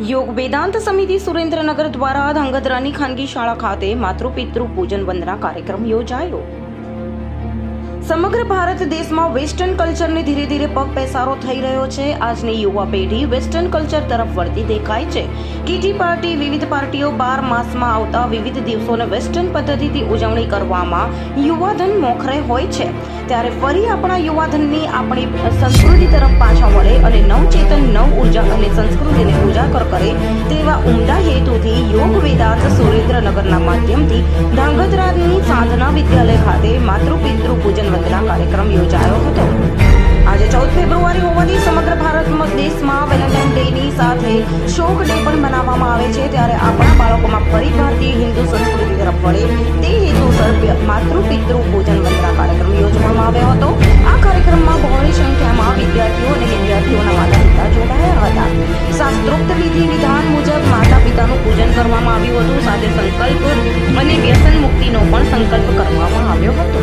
યોગ વેદાંત સમિતિ સુરેન્દ્રનગર દ્વારા ધાંગધ્રાની ખાનગી શાળા ખાતે માતૃપિતૃ પૂજન વંદના કાર્યક્રમ યોજાયો। સમગ્ર ભારત દેશમાં વેસ્ટર્ન કલ્ચરને ધીરે ધીરે પગ પેસારો થઈ રહ્યો છે। આજની યુવા પેઢી વેસ્ટર્ન કલ્ચર તરફ વળતી દેખાય છે। કીટી પાર્ટી વિવિધ પાર્ટીઓ 12 માસમાં આવતા વિવિધ દિવસોને વેસ્ટર્ન પદ્ધતિથી ઉજવણી કરવામાં યુવાધન મોખરે હોય છે। ત્યારે ફરી આપણા યુવાધનની આપણી સંસ્કૃતિ તરફ પાછા વળે અને નવચેતન નવ ઉર્જા અને સંસ્કૃતિને ઉજાગર કરે તેવા ઉમદા હેતુથી યોગ વેદાંત સુરેન્દ્રનગરના માધ્યમથી ધાંગધ્રાની સાધના વિદ્યાલય ખાતે માતૃપિતૃ પૂજન વંદના કાર્યક્રમ યોજાયો હતો। આજે 14 ફેબ્રુઆરી હોવાથી સમગ્ર ભારત દેશમાં વેલેન્ટાઇન ડેની સાથે શોક ડે પણ મનાવવામાં આવે છે। ત્યારે આપણા બાળકોમાં ફરી ભારતીય હિન્દુ સંસ્કૃતિ તરફ વળે તે હેતુસર માતૃપિતૃ પૂજન વંદના કાર્યક્રમ યોજવામાં આવ્યો હતો। આ કાર્યક્રમમાં બહોળી સંખ્યામાં વિદ્યાર્થીઓ અને વિદ્યાર્થીઓના માતા પિતા જોડાયા હતા। શાસ્ત્રોક્ત વિધિ વિધાન મુજબ માતા પિતાનું પૂજન કરવામાં આવ્યું હતું। સાથે સંકલ્પ અને વ્યસન મુક્તિનો પણ સંકલ્પ કરવામાં આવ્યો હતો।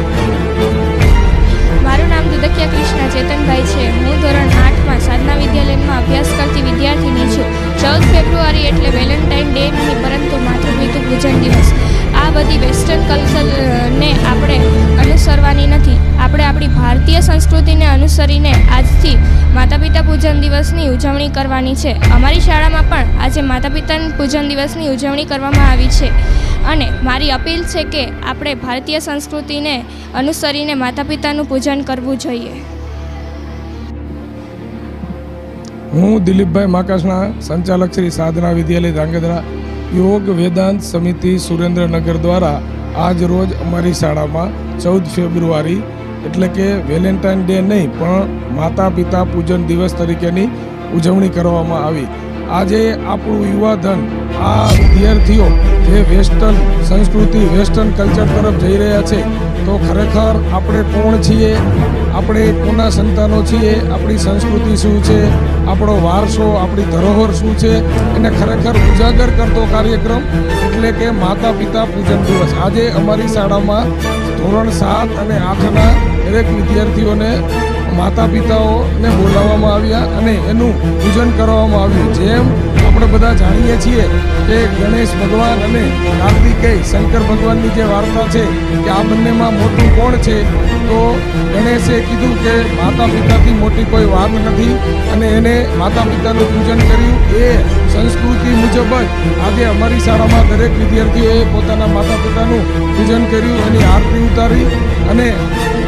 મારું નામ દુદકિયા કૃષ્ણા ચેતનભાઈ છે। હું ધોરણ 8માં સાધના વિદ્યાલયમાં અભ્યાસ કરતી વિદ્યાર્થીની છું। 14 ફેબ્રુઆરી એટલે વેલેન્ટાઇન ડે નહીં પરંતુ માતૃપિતૃ પૂજન દિવસ। આ બધી વેસ્ટર્ન કલ્ચરને આપણે અનુસરવાની નથી। આપણે આપણી ભારતીય સંસ્કૃતિને અનુસરીને આજથી માતા પિતા પૂજન દિવસની ઉજવણી કરવાની છે। અમારી શાળામાં પણ આજે માતા પિતા પૂજન દિવસની ઉજવણી કરવામાં આવી છે અને મારી અપીલ છે કે આપણે ભારતીય સંસ્કૃતિને અનુસરીને માતા પિતાનું પૂજન કરવું જોઈએ। હું દિલીપભાઈ માકાસણા, સંચાલક શ્રી સાધના વિદ્યાલય ધાંગધ્રા યોગ વેદાંત સમિતિ સુરેન્દ્રનગર દ્વારા આજ રોજ અમારી શાળામાં 14 ફેબ્રુઆરી એટલે કે વેલેન્ટાઇન ડે નહીં પણ માતા પિતા પૂજન દિવસ તરીકેની ઉજવણી કરવામાં આવી। આજે આપણું યુવાધન આ વિદ્યાર્થીઓ જે વેસ્ટર્ન સંસ્કૃતિ વેસ્ટર્ન કલ્ચર તરફ જઈ રહ્યા છે તો ખરેખર આપણે કોણ છીએ, આપણે કોના સંતાનો છીએ, આપણી સંસ્કૃતિ શું છે, આપણો વારસો આપણી ધરોહર શું છે એને ખરેખર ઉજાગર કરતો કાર્યક્રમ એટલે કે માતા પિતા પૂજન દિવસ। આજે અમારી શાળામાં ધોરણ 7 અને 8ના દરેક વિદ્યાર્થીઓને માતા પિતાઓને બોલાવવામાં આવ્યા અને એનું પૂજન કરવામાં આવ્યું। જેમ આપણે બધા જાણીએ છીએ કે ગણેશ ભગવાન અને કાર્તિકેય શંકર ભગવાનની જે વાર્તા છે કે આ બંનેમાં મોટું કોણ છે તો ગણેશે કીધું કે માતા પિતાથી મોટી કોઈ વાત નથી અને એને માતા પિતાનું પૂજન કર્યું। એ સંસ્કૃતિ મુજબ જ આજે અમારી શાળામાં દરેક વિદ્યાર્થીઓએ પોતાના માતા પિતાનું પૂજન કર્યું, એની આરતી ઉતારી અને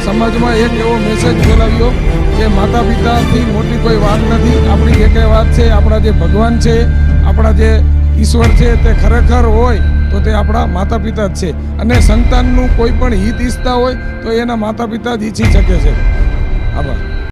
સમાજમાં એક એવો મેસેજ ફેલાવ્યો કે માતા પિતાથી મોટી કોઈ વાત નથી। આપણી જે કંઈ વાત છે, આપણા જે ભગવાન છે, આપણા જે ઈશ્વર છે તે ખરેખર હોય તો તે આપણા માતા પિતા જ છે અને સંતાનનું કોઈ પણ હિત ઈચ્છતા હોય તો એના માતા પિતા જ ઈચ્છી શકે છે। આભાર।